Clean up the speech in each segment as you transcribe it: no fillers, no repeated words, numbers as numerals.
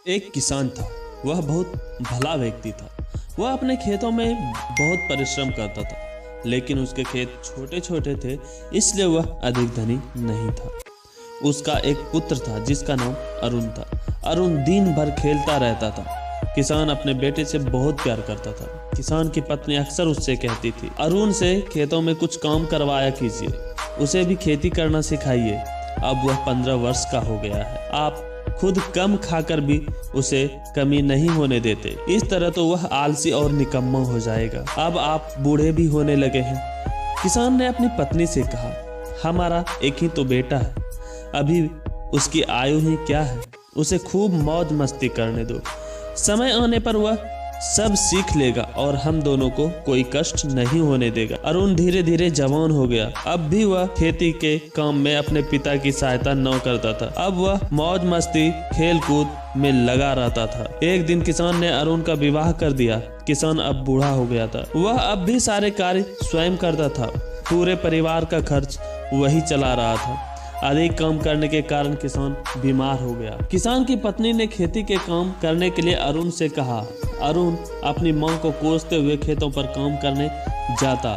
एक किसान था। वह बहुत भला व्यक्ति था। वह अपने खेतों में बहुत परिश्रम करता था, लेकिन उसके खेत छोटे छोटे थे, इसलिए वह अधिक धनी नहीं था। उसका एक पुत्र था जिसका नाम अरुण था। अरुण दिन भर खेलता रहता था। किसान अपने बेटे से बहुत प्यार करता था। किसान की पत्नी अक्सर उससे कहती थी, अरुण से खेतों में कुछ काम करवाया कीजिए, उसे भी खेती करना सिखाइए। अब वह 15 वर्ष का हो गया है। आप खुद कम खाकर भी उसे कमी नहीं होने देते। इस तरह तो वह आलसी और निकम्मा हो जाएगा। अब आप बूढ़े भी होने लगे हैं। किसान ने अपनी पत्नी से कहा, हमारा एक ही तो बेटा है, अभी उसकी आयु ही क्या है, उसे खूब मौज मस्ती करने दो। समय आने पर वह सब सीख लेगा और हम दोनों को कोई कष्ट नहीं होने देगा। अरुण धीरे धीरे जवान हो गया। अब भी वह खेती के काम में अपने पिता की सहायता न करता था। अब वह मौज मस्ती खेल कूद में लगा रहता था। एक दिन किसान ने अरुण का विवाह कर दिया। किसान अब बूढ़ा हो गया था। वह अब भी सारे कार्य स्वयं करता था। पूरे परिवार का खर्च वही चला रहा था। अधिक काम करने के कारण किसान बीमार हो गया। किसान की पत्नी ने खेती के काम करने के लिए अरुण से कहा। अरुण अपनी मां को कोसते हुए खेतों पर काम करने जाता।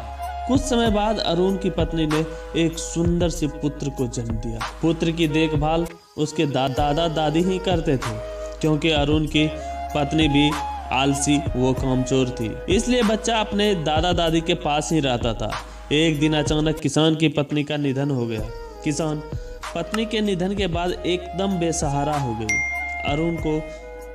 कुछ समय बाद अरुण की पत्नी ने एक सुंदर से पुत्र को जन्म दिया। पुत्र की देखभाल उसके दादा दादी ही करते थे, क्योंकि अरुण की पत्नी भी आलसी वो कामचोर थी, इसलिए बच्चा अपने दादा दादी के पास ही रहता था। एक दिन अचानक किसान की पत्नी का निधन हो गया। किसान पत्नी के निधन के बाद एकदम बेसहारा हो गई। अरुण को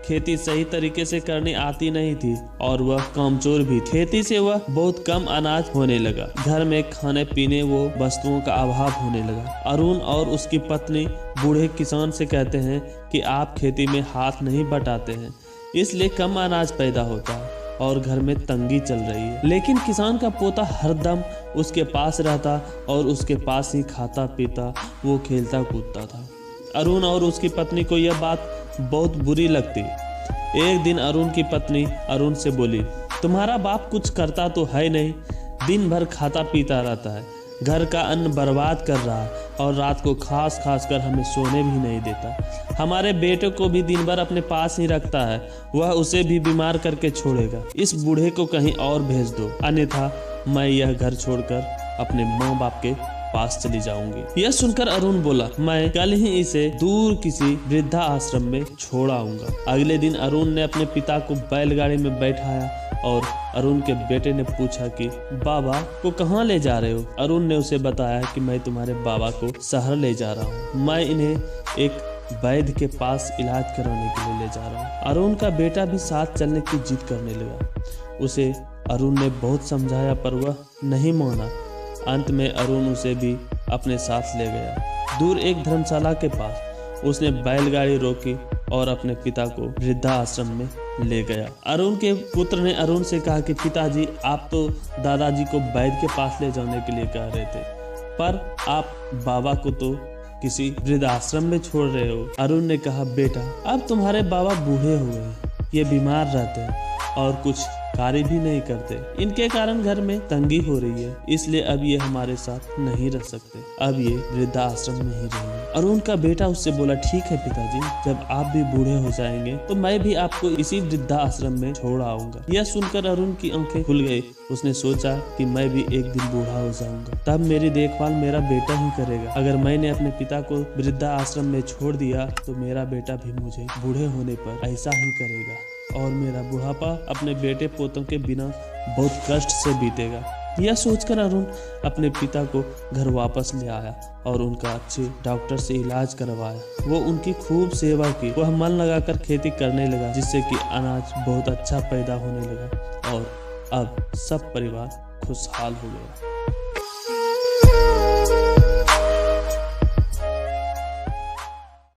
खेती सही तरीके से करनी आती नहीं थी और वह कामचोर भी। खेती से वह बहुत कम अनाज होने लगा। घर में खाने पीने वो वस्तुओं का अभाव होने लगा। अरुण और उसकी पत्नी बूढ़े किसान से कहते हैं कि आप खेती में हाथ नहीं बटाते हैं, इसलिए कम अनाज पैदा होता है और घर में तंगी चल रही है। लेकिन किसान का पोता हरदम उसके पास रहता और उसके पास ही खाता पीता वो खेलता कूदता था। अरुण और उसकी पत्नी को यह बात बहुत बुरी लगती। एक दिन अरुण की पत्नी अरुण से बोली, तुम्हारा बाप कुछ करता तो है नहीं, दिन भर खाता पीता रहता है, घर का अन्न बर्बाद कर रहा है और रात को खास कर हमें सोने भी नहीं देता। हमारे बेटे को भी दिन भर अपने पास ही रखता है, वह उसे भी बीमार करके छोड़ेगा। इस बूढ़े को कहीं और भेज दो, अन्यथा मैं यह घर छोड़कर अपने माँ बाप के पास चली जाऊंगी। यह सुनकर अरुण बोला, मैं कल ही इसे दूर किसी वृद्धा आश्रम में छोड़ आऊंगा। अगले दिन अरुण ने अपने पिता को बैलगाड़ी में बैठाया और अरुण के बेटे ने पूछा कि बाबा को कहाँ ले जा रहे हो? अरुण ने उसे बताया कि मैं तुम्हारे बाबा को शहर ले जा रहा हूँ, मैं इन्हें एक वैद्य के पास इलाज कराने के लिए ले जा रहा हूँ। अरुण का बेटा भी साथ चलने की जिद करने लगा। उसे अरुण ने बहुत समझाया पर वह नहीं माना। अंत में अरुण उसे भी अपने साथ ले गया। दूर एक धर्मशाला के पास उसने बैलगाड़ी रोकी और अपने पिता को वृद्धा आश्रम में ले गया। अरुण के पुत्र ने अरुण से कहा कि पिताजी, आप तो दादाजी को वैद्य के पास ले जाने के लिए कह रहे थे, पर आप बाबा को तो किसी वृद्धाश्रम में छोड़ रहे हो। अरुण ने कहा, बेटा, अब तुम्हारे बाबा बूढ़े हो गए, ये बीमार रहते हैं और कुछ कार्य भी नहीं करते, इनके कारण घर में तंगी हो रही है, इसलिए अब ये हमारे साथ नहीं रह सकते, अब ये वृद्धा आश्रम में ही रहेंगे। अरुण का बेटा उससे बोला, ठीक है पिताजी, जब आप भी बूढ़े हो जाएंगे तो मैं भी आपको इसी वृद्धा आश्रम में छोड़ आऊंगा। यह सुनकर अरुण की आंखें खुल गई। उसने सोचा कि मैं भी एक दिन बूढ़ा हो जाऊंगा, तब मेरी देखभाल मेरा बेटा ही करेगा। अगर मैंने अपने पिता को वृद्धा आश्रम में छोड़ दिया तो मेरा बेटा भी मुझे बूढ़े होने पर ऐसा ही करेगा और मेरा बुढ़ापा अपने बेटे पोतों के बिना बहुत कष्ट से बीतेगा। यह सोचकर अरुण अपने पिता को घर वापस ले आया और उनका अच्छे डॉक्टर से इलाज करवाया। वो उनकी खूब सेवा की। वह मन लगाकर खेती करने लगा, जिससे कि अनाज बहुत अच्छा पैदा होने लगा और अब सब परिवार खुशहाल हो गया।